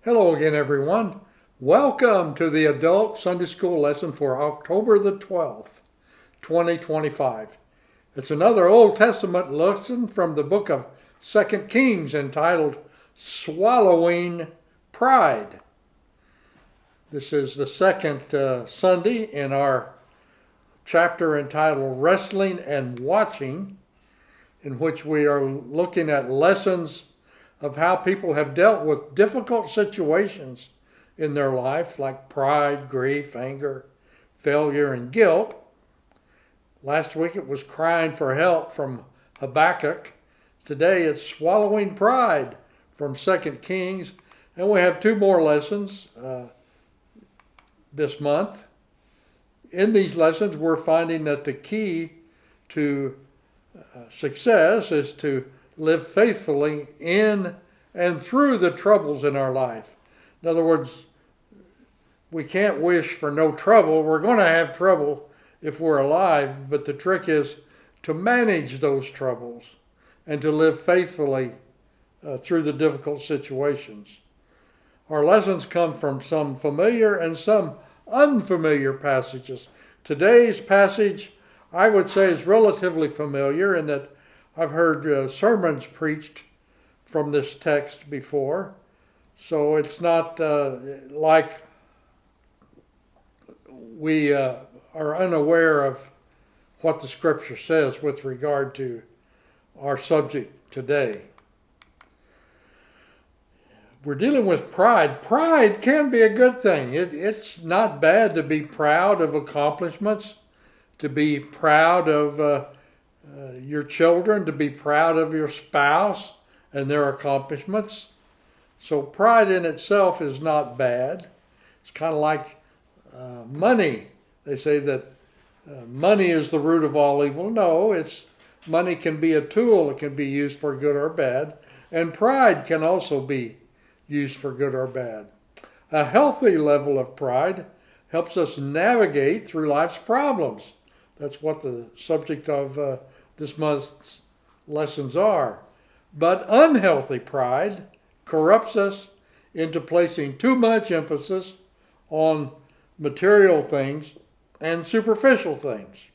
Hello again, everyone. Welcome to the Adult Sunday School lesson for October the 12th, 2025. It's another Old Testament lesson from the book of 2 Kings entitled Swallowing Pride. This is the second Sunday in our chapter entitled Wrestling and Watching, in which we are looking at lessons of how people have dealt with difficult situations in their life, like pride, grief, anger, failure, and guilt. Last week it was crying for help from Habakkuk. Today it's swallowing pride from 2 Kings. And we have two more lessons this month. In these lessons, we're finding that the key to success is to live faithfully in and through the troubles in our life. In other words, we can't wish for no trouble. We're going to have trouble if we're alive, but the trick is to manage those troubles and to live faithfully through the difficult situations. Our lessons come from some familiar and some unfamiliar passages. Today's passage, I would say, is relatively familiar in that I've heard sermons preached from this text before, so it's not like we are unaware of what the Scripture says with regard to our subject today. We're dealing with pride. Pride can be a good thing. It's not bad to be proud of accomplishments, to be proud of your children, to be proud of your spouse and their accomplishments. So pride in itself is not bad. It's kind of like money. They say that money is the root of all evil. No, money can be a tool. It can be used for good or bad. And pride can also be used for good or bad. A healthy level of pride helps us navigate through life's problems. That's what the subject of this month's lessons are. But unhealthy pride corrupts us into placing too much emphasis on material things and superficial things.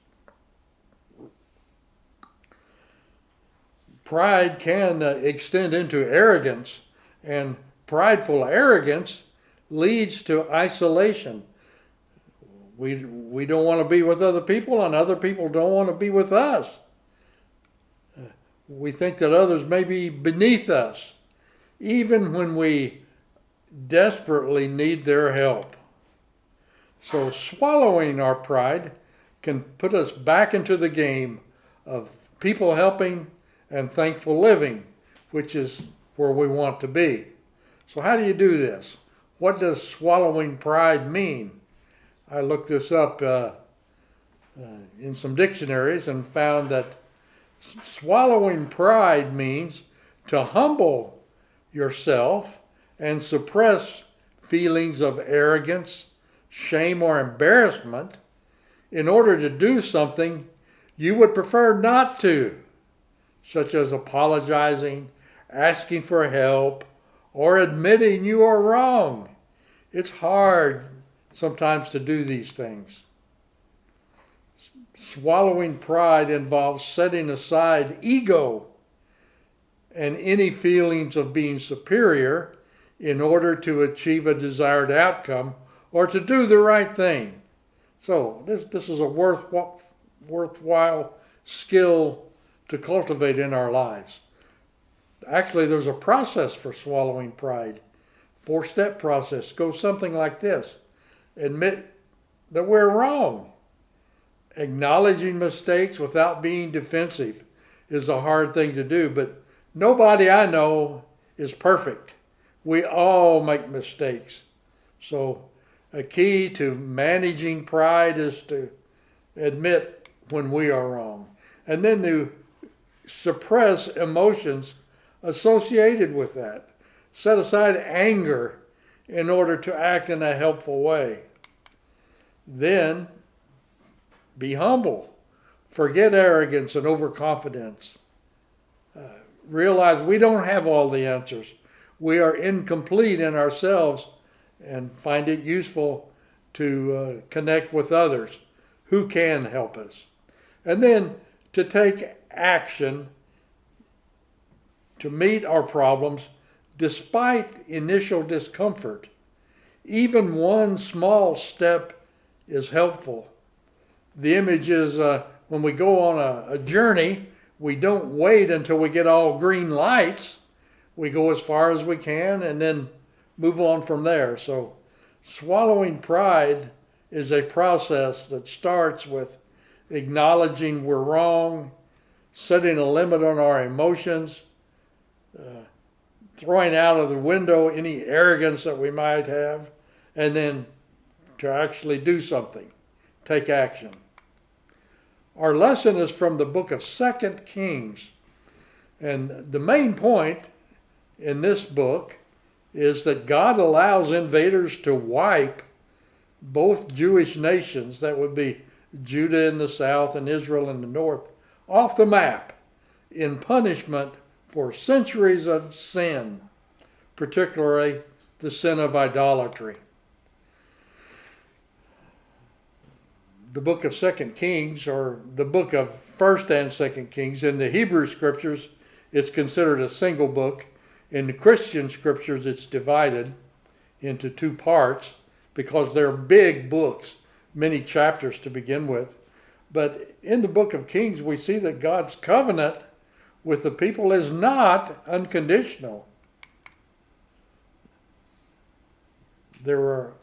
Pride can extend into arrogance, and prideful arrogance leads to isolation. We don't want to be with other people, and other people don't want to be with us. We think that others may be beneath us, even when we desperately need their help. So swallowing our pride can put us back into the game of people helping and thankful living, which is where we want to be. So how do you do this? What does swallowing pride mean? I looked this up in some dictionaries and found that swallowing pride means to humble yourself and suppress feelings of arrogance, shame, or embarrassment in order to do something you would prefer not to, such as apologizing, asking for help, or admitting you are wrong. It's hard sometimes to do these things. Swallowing pride involves setting aside ego and any feelings of being superior in order to achieve a desired outcome or to do the right thing. So this is a worthwhile skill to cultivate in our lives. Actually, there's a process for swallowing pride. 4-step process goes something like this. Admit that we're wrong. Acknowledging mistakes without being defensive is a hard thing to do, but nobody I know is perfect. We all make mistakes. So a key to managing pride is to admit when we are wrong, and then to suppress emotions associated with that. Set aside anger in order to act in a helpful way. Then be humble. Forget arrogance and overconfidence. Realize we don't have all the answers. we are incomplete in ourselves and find it useful to connect with others who can help us. And then to take action to meet our problems despite initial discomfort. Even one small step is helpful. The image is when we go on a journey, we don't wait until we get all green lights. We go as far as we can and then move on from there. So swallowing pride is a process that starts with acknowledging we're wrong, setting a limit on our emotions, throwing out of the window any arrogance that we might have, and then to actually do something, take action. Our lesson is from the book of 2 Kings. And the main point in this book is that God allows invaders to wipe both Jewish nations, that would be Judah in the south and Israel in the north, off the map in punishment for centuries of sin, particularly the sin of idolatry. The book of 2 Kings, or the book of 1st and 2nd Kings, in the Hebrew scriptures, it's considered a single book. In the Christian scriptures, it's divided into two parts because they're big books, many chapters to begin with. But in the book of Kings, we see that God's covenant with the people is not unconditional. There are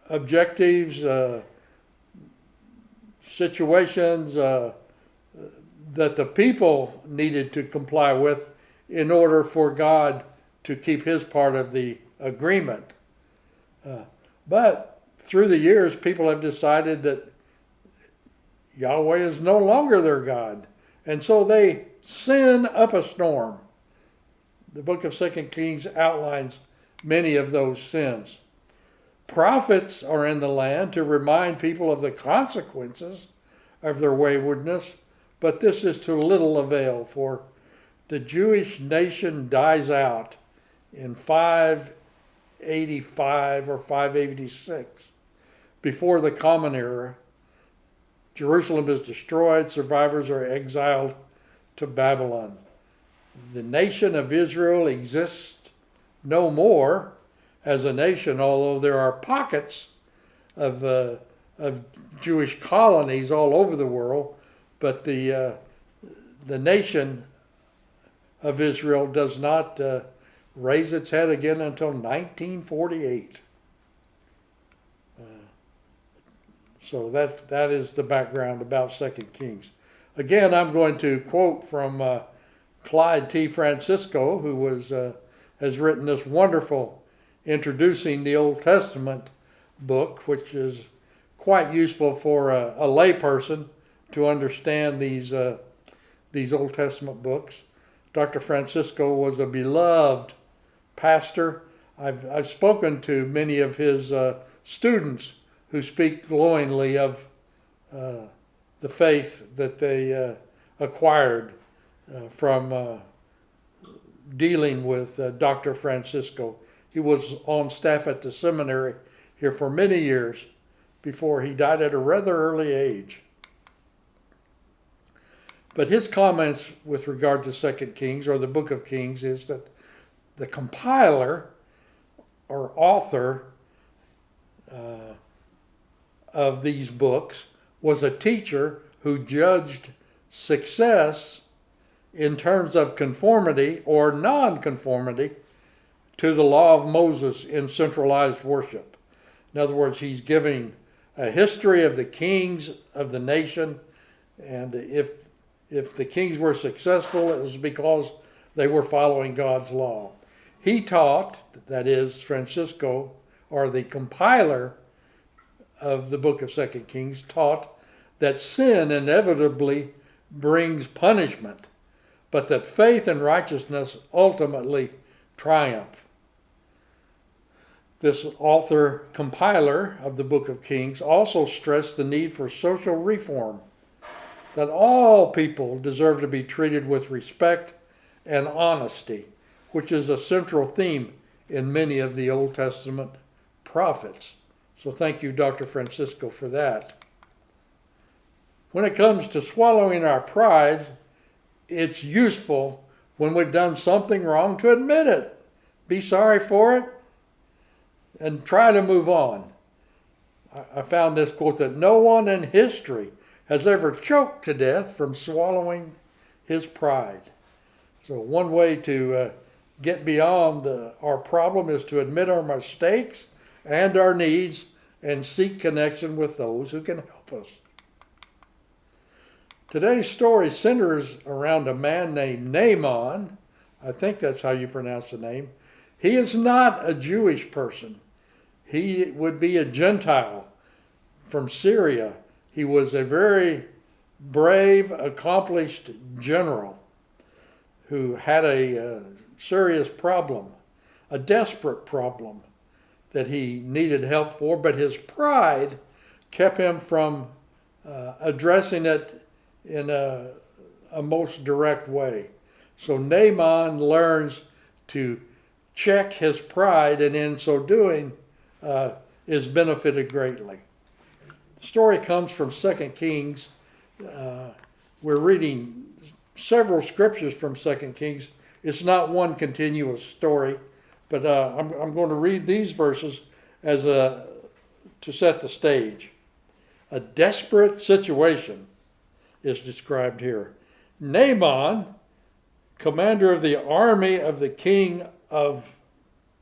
objectives, situations that the people needed to comply with in order for God to keep his part of the agreement. But through the years, people have decided that Yahweh is no longer their God. And so they sin up a storm. The book of 2 Kings outlines many of those sins. Prophets are in the land to remind people of the consequences of their waywardness, but this is to little avail, for the Jewish nation dies out in 585 or 586. Before the Common Era, Jerusalem is destroyed, survivors are exiled to Babylon. The nation of Israel exists no more as a nation, although there are pockets of Jewish colonies all over the world, but the nation of Israel does not raise its head again until 1948. So that is the background about 2 Kings. Again, I'm going to quote from Clyde T. Francisco, who has written this wonderful Introducing the Old Testament book, which is quite useful for a layperson to understand these Old Testament books. Dr. Francisco was a beloved pastor. I've spoken to many of his students who speak glowingly of the faith that they acquired from dealing with Dr. Francisco. He was on staff at the seminary here for many years before he died at a rather early age. But his comments with regard to 2 Kings, or the book of Kings, is that the compiler or author of these books was a teacher who judged success in terms of conformity or non-conformity to the law of Moses in centralized worship. In other words, he's giving a history of the kings of the nation, and if the kings were successful, it was because they were following God's law. He taught, that is, Francisco, or the compiler of the book of 2 Kings, taught that sin inevitably brings punishment, but that faith and righteousness ultimately triumph. This author, compiler of the book of Kings, also stressed the need for social reform, that all people deserve to be treated with respect and honesty, which is a central theme in many of the Old Testament prophets. So thank you, Dr. Francisco, for that. When it comes to swallowing our pride, it's useful when we've done something wrong to admit it, be sorry for it, and try to move on. I found this quote that no one in history has ever choked to death from swallowing his pride. So one way to get beyond our problem is to admit our mistakes and our needs and seek connection with those who can help us. Today's story centers around a man named Naaman. I think that's how you pronounce the name. He is not a Jewish person. He would be a Gentile from Syria. He was a very brave, accomplished general who had a serious problem, a desperate problem that he needed help for, but his pride kept him from addressing it in a most direct way. So Naaman learns to check his pride, and in so doing is benefited greatly. The story comes from 2 Kings. We're reading several scriptures from 2 Kings. It's not one continuous story, but I'm going to read these verses as to set the stage. A desperate situation is described here. Naaman, commander of the army of the king of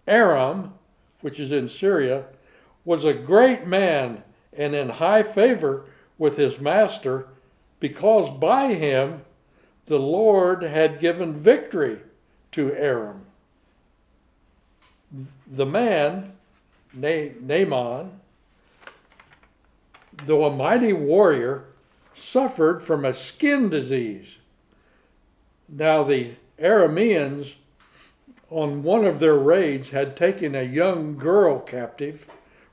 Aram, which is in Syria, was a great man and in high favor with his master, because by him the Lord had given victory to Aram. The man, Naaman, though a mighty warrior, suffered from a skin disease. Now the Arameans, on one of their raids, had taken a young girl captive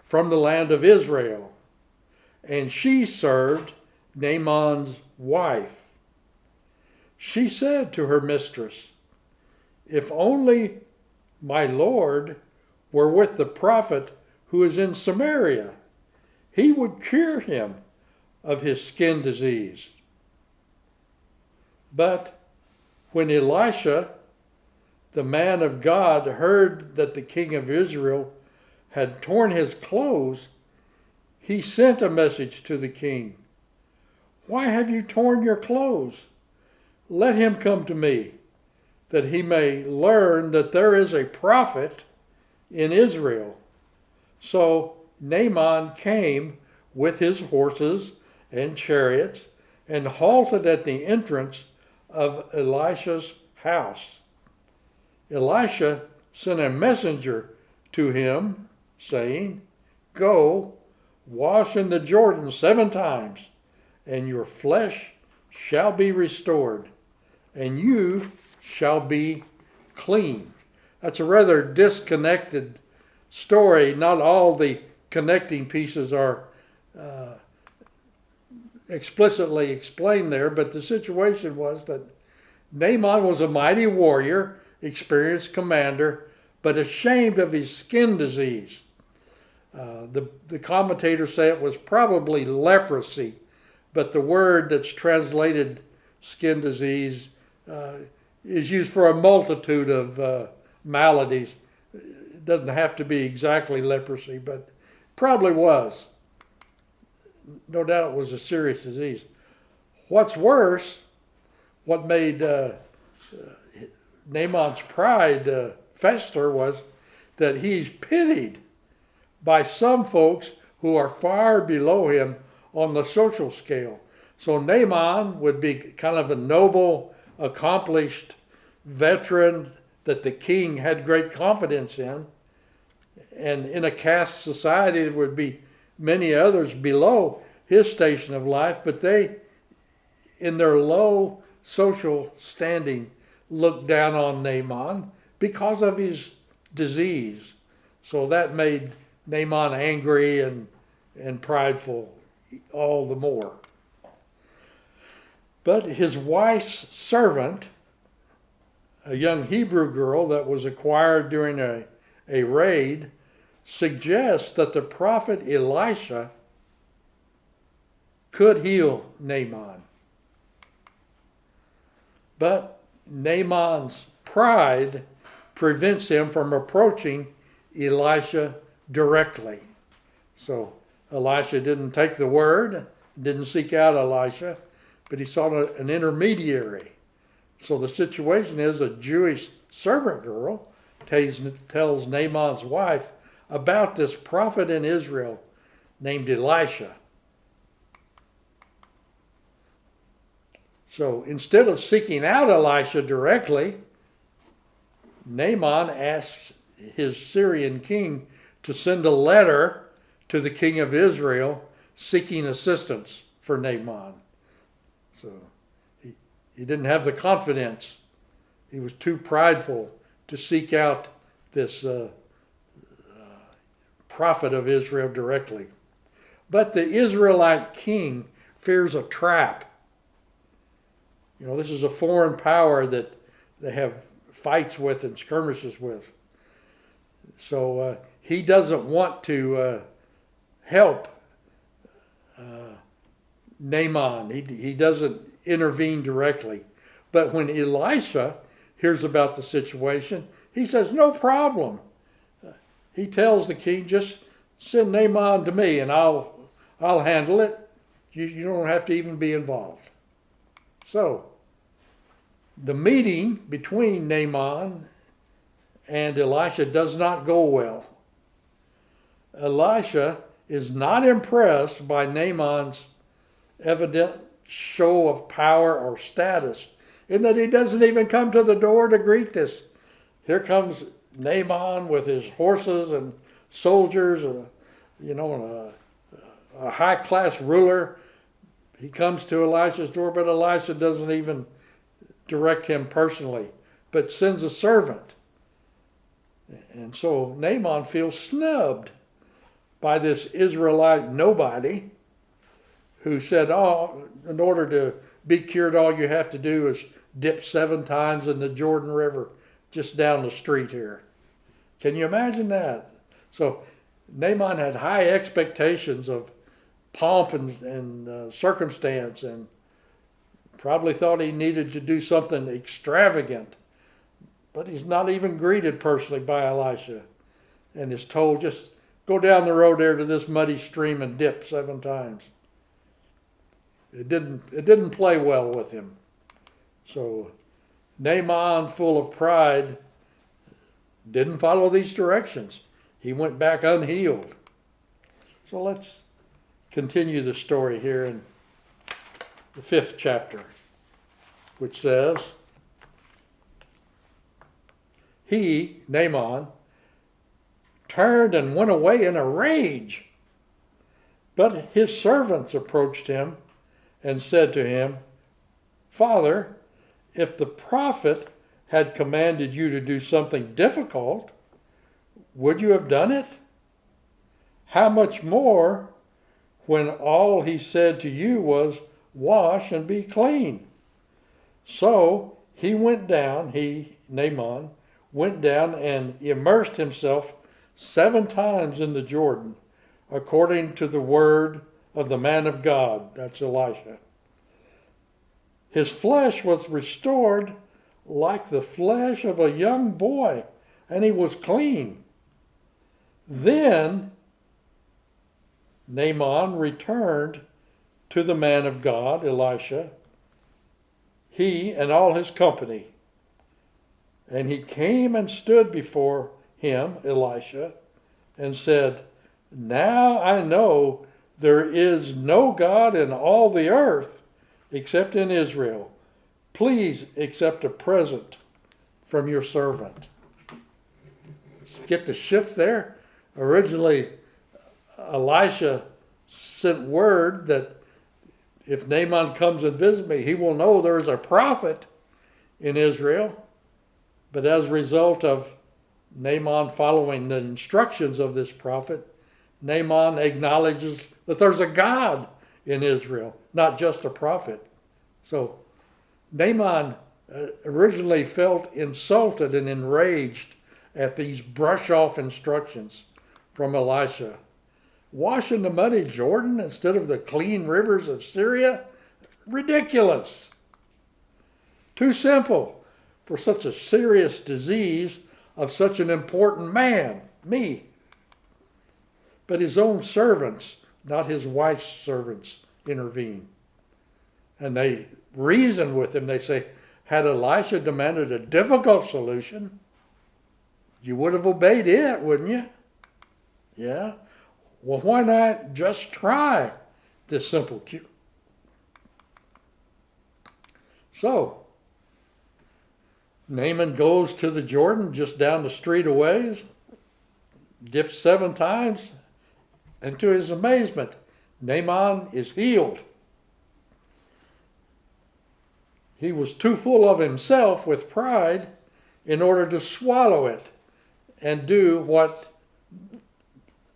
from the land of Israel, and she served Naaman's wife. She said to her mistress, "If only my Lord were with the prophet who is in Samaria, he would cure him of his skin disease." But when Elisha, the man of God, heard that the king of Israel had torn his clothes, he sent a message to the king. "Why have you torn your clothes? Let him come to me, that he may learn that there is a prophet in Israel." So Naaman came with his horses and chariots and halted at the entrance of Elisha's house. Elisha sent a messenger to him, saying, "Go, wash in the Jordan 7 times, and your flesh shall be restored, and you shall be clean." That's a rather disconnected story. Not all the connecting pieces are explicitly explained there, but the situation was that Naaman was a mighty warrior, experienced commander, but ashamed of his skin disease. The commentators say it was probably leprosy, but the word that's translated skin disease is used for a multitude of maladies. It doesn't have to be exactly leprosy, but probably was. No doubt it was a serious disease. What's worse, what made Naaman's pride fester was that he's pitied by some folks who are far below him on the social scale. So Naaman would be kind of a noble, accomplished veteran that the king had great confidence in. And in a caste society, there would be many others below his station of life, but they, in their low social standing, looked down on Naaman because of his disease. So that made Naaman angry and prideful all the more. But his wife's servant, a young Hebrew girl that was acquired during a a raid, suggests that the prophet Elisha could heal Naaman. But Naaman's pride prevents him from approaching Elisha directly. So Elisha didn't take the word, didn't seek out Elisha, but he sought an intermediary. So the situation is a Jewish servant girl tells Naaman's wife about this prophet in Israel named Elisha. So instead of seeking out Elisha directly, Naaman asks his Syrian king to send a letter to the king of Israel seeking assistance for Naaman. So he didn't have the confidence. He was too prideful to seek out this prophet of Israel directly. But the Israelite king fears a trap. You know, this is a foreign power that they have fights with and skirmishes with. So he doesn't want to help Naaman. He doesn't intervene directly. But when Elisha hears about the situation, he says, no problem. He tells the king, just send Naaman to me and I'll handle it. You don't have to even be involved. So the meeting between Naaman and Elisha does not go well. Elisha is not impressed by Naaman's evident show of power or status, in that he doesn't even come to the door to greet this. Here comes Naaman with his horses and soldiers, and a high-class ruler. He comes to Elisha's door, but Elisha doesn't even direct him personally, but sends a servant. And so Naaman feels snubbed by this Israelite nobody who said, oh, in order to be cured, all you have to do is dip 7 times in the Jordan River just down the street here. Can you imagine that? So Naaman had high expectations of pomp and circumstance, and probably thought he needed to do something extravagant. But he's not even greeted personally by Elisha, and is told, just go down the road there to this muddy stream and dip 7 times. It didn't play well with him. So Naaman, full of pride, didn't follow these directions. He went back unhealed. So let's continue the story here in the 5th chapter, which says, he, Naaman, turned and went away in a rage. But his servants approached him and said to him, Father, if the prophet had commanded you to do something difficult, would you have done it? How much more when all he said to you was, wash and be clean? So he went down, Naaman, went down and immersed himself 7 times in the Jordan, according to the word of the man of God, that's Elisha. His flesh was restored like the flesh of a young boy, and he was clean. Then Naaman returned to the man of God, Elisha, he and all his company. And he came and stood before him, Elisha, and said, Now I know there is no God in all the earth except in Israel. Please accept a present from your servant. Get the shift there? Originally, Elisha sent word that if Naaman comes and visits me, he will know there is a prophet in Israel. But as a result of Naaman following the instructions of this prophet, Naaman acknowledges that there's a God in Israel, not just a prophet. So Naaman originally felt insulted and enraged at these brush-off instructions from Elisha. Wash in the muddy Jordan instead of the clean rivers of Syria? Ridiculous. Too simple for such a serious disease of such an important man, me. But his own servants, not his wife's servants, intervene. And they reason with him. They say, had Elisha demanded a difficult solution, you would have obeyed it, wouldn't you? Yeah. Well, why not just try this simple cure? So, Naaman goes to the Jordan just down the street a ways, dips 7 times, and to his amazement, Naaman is healed. He was too full of himself with pride in order to swallow it and do what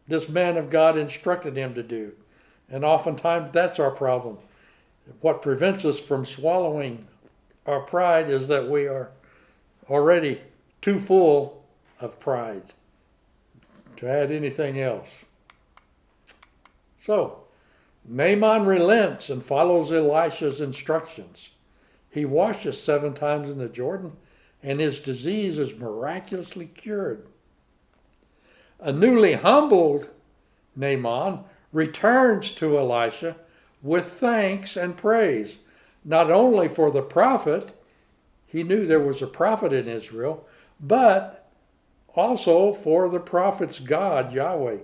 this man of God instructed him to do. And oftentimes that's our problem. What prevents us from swallowing our pride is that we are already too full of pride to add anything else. So, Naaman relents and follows Elisha's instructions. He washes 7 times in the Jordan, and his disease is miraculously cured. A newly humbled Naaman returns to Elisha with thanks and praise, not only for the prophet, he knew there was a prophet in Israel, but also for the prophet's God, Yahweh.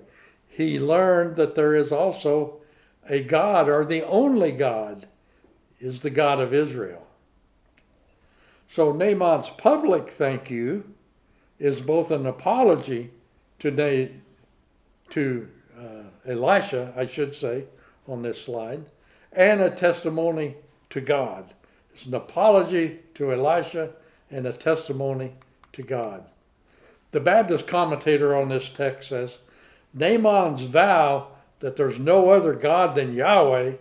He learned that there is also a God, or the only God is the God of Israel. So Naaman's public thank you is both an apology to Elisha, I should say, on this slide, and a testimony to God. It's an apology to Elisha and a testimony to God. The Baptist commentator on this text says, Naaman's vow that there's no other God than Yahweh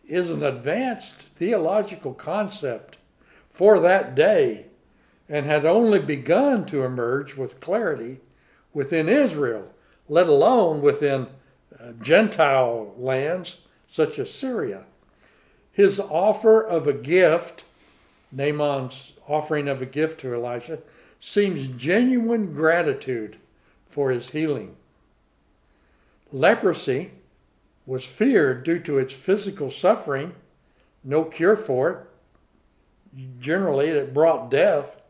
is an advanced theological concept for that day and had only begun to emerge with clarity within Israel, let alone within Gentile lands such as Syria. His offer of a gift, Naaman's offering of a gift to Elisha, seems genuine gratitude for his healing. Leprosy was feared due to its physical suffering, no cure for it. Generally, it brought death,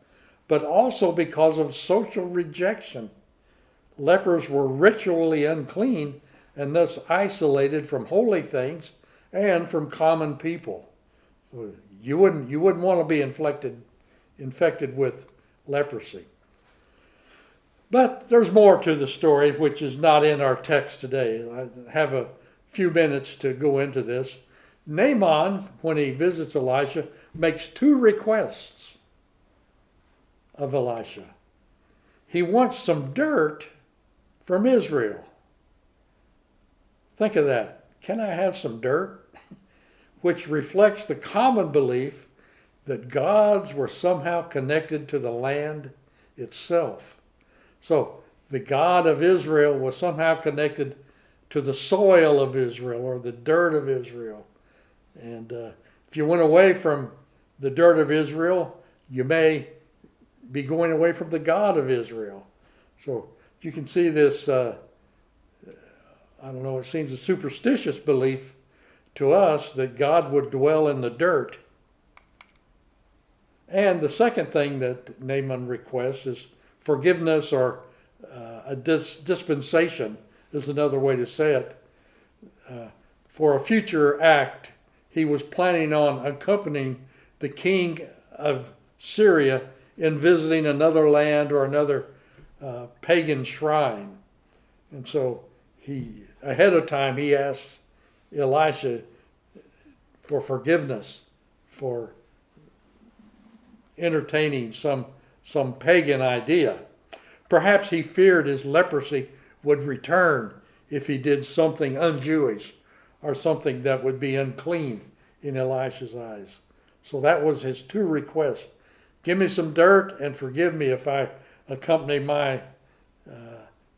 but also because of social rejection. Lepers were ritually unclean and thus isolated from holy things and from common people. You wouldn't want to be infected with leprosy. But there's more to the story, which is not in our text today. I have a few minutes to go into this. Naaman, when he visits Elisha, makes 2 requests of Elisha. He wants some dirt from Israel. Think of that. Can I have some dirt? Which reflects the common belief that gods were somehow connected to the land itself. So the God of Israel was somehow connected to the soil of Israel or the dirt of Israel. And if you went away from the dirt of Israel, you may be going away from the God of Israel. So you can see this, it seems a superstitious belief to us that God would dwell in the dirt. And the second thing that Naaman requests is forgiveness, or a dispensation is another way to say it. For a future act, he was planning on accompanying the king of Syria in visiting another land or another pagan shrine. And so ahead of time, he asked Elisha for forgiveness for entertaining some pagan idea. Perhaps he feared his leprosy would return if he did something un-Jewish or something that would be unclean in Elisha's eyes. So that was his 2 requests. Give me some dirt and forgive me if I accompany my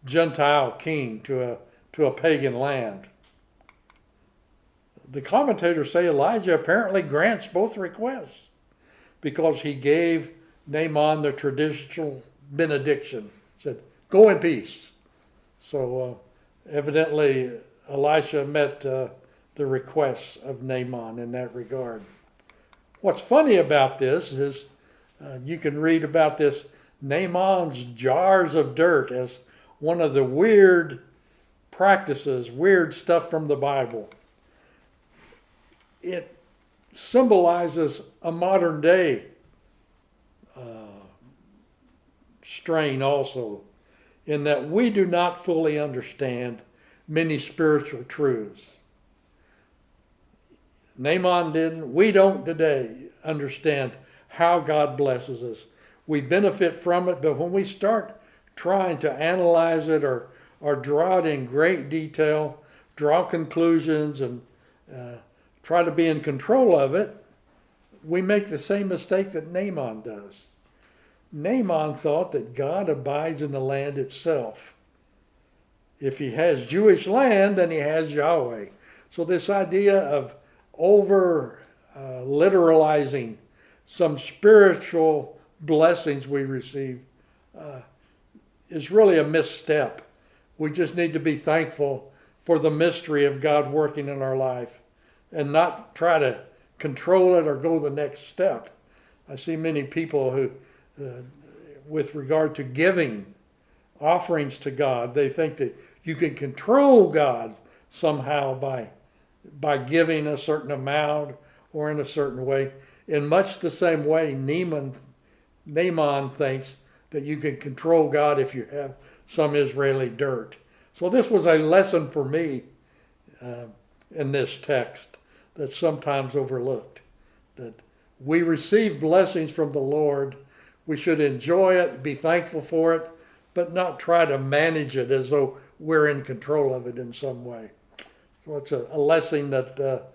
Gentile king to a pagan land. The commentators say Elijah apparently grants both requests because he gave Naaman the traditional benediction, said, "Go in peace." So evidently Elisha met the requests of Naaman in that regard. What's funny about this is you can read about this Naaman's jars of dirt as one of the weird practices, weird stuff from the Bible. It symbolizes a modern day strain also, in that we do not fully understand many spiritual truths. Naaman didn't. We don't today understand how God blesses us. We benefit from it, but when we start trying to analyze it or draw it in great detail, draw conclusions, and try to be in control of it, we make the same mistake that Naaman does. Naaman thought that God abides in the land itself. If he has Jewish land, then he has Yahweh. So this idea of over literalizing some spiritual blessings we receive is really a misstep. We just need to be thankful for the mystery of God working in our life and not try to control it or go the next step. I see many people who, with regard to giving offerings to God, they think that you can control God somehow by giving a certain amount or in a certain way. In much the same way, Naaman thinks that you can control God if you have some Israeli dirt. So this was a lesson for me in this text that's sometimes overlooked. That we receive blessings from the Lord. We should enjoy it, be thankful for it, but not try to manage it as though we're in control of it in some way. So it's a lesson that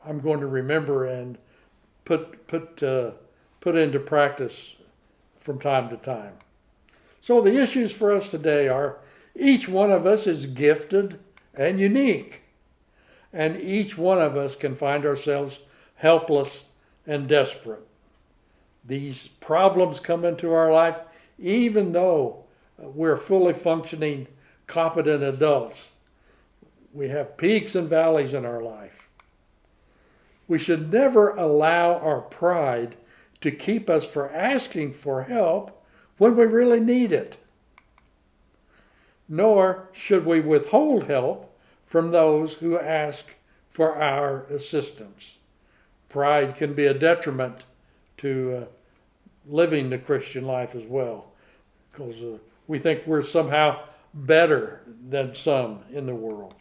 I'm going to remember and put into practice from time to time. So the issues for us today are, each one of us is gifted and unique, and each one of us can find ourselves helpless and desperate. These problems come into our life even though we're fully functioning, competent adults. We have peaks and valleys in our life. We should never allow our pride to keep us from asking for help when we really need it. Nor should we withhold help from those who ask for our assistance. Pride can be a detriment to living the Christian life as well, because we think we're somehow better than some in the world.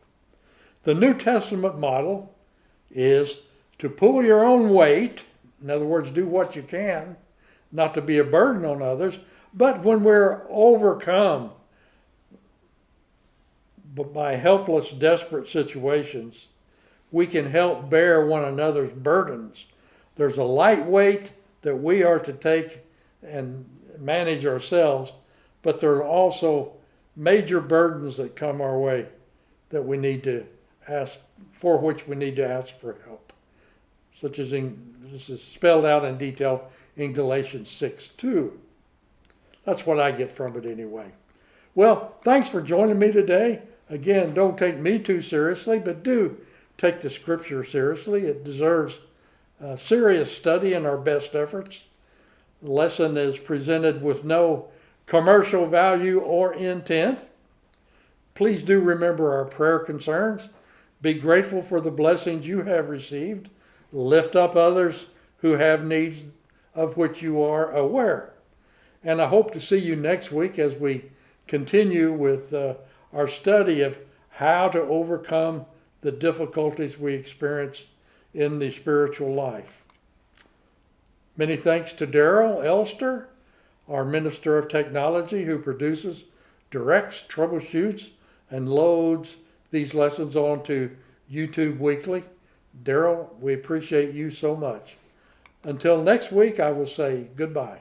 The New Testament model is to pull your own weight, in other words, do what you can, not to be a burden on others, but when we're overcome by helpless, desperate situations, we can help bear one another's burdens. There's a light weight that we are to take and manage ourselves, but there are also major burdens that come our way that we need to ask, for which we need to ask for help, such as this is spelled out in detail in Galatians 6:2. That's what I get from it anyway. Well, thanks for joining me today. Again, don't take me too seriously, but do take the Scripture seriously. It deserves serious study and our best efforts. The lesson is presented with no commercial value or intent. Please do remember our prayer concerns. Be grateful for the blessings you have received. Lift up others who have needs of which you are aware. And I hope to see you next week as we continue with our study of how to overcome the difficulties we experience in the spiritual life. Many thanks to Daryl Elster, our Minister of Technology, who produces, directs, troubleshoots, and loads these lessons onto YouTube weekly. Daryl, we appreciate you so much. Until next week, I will say goodbye.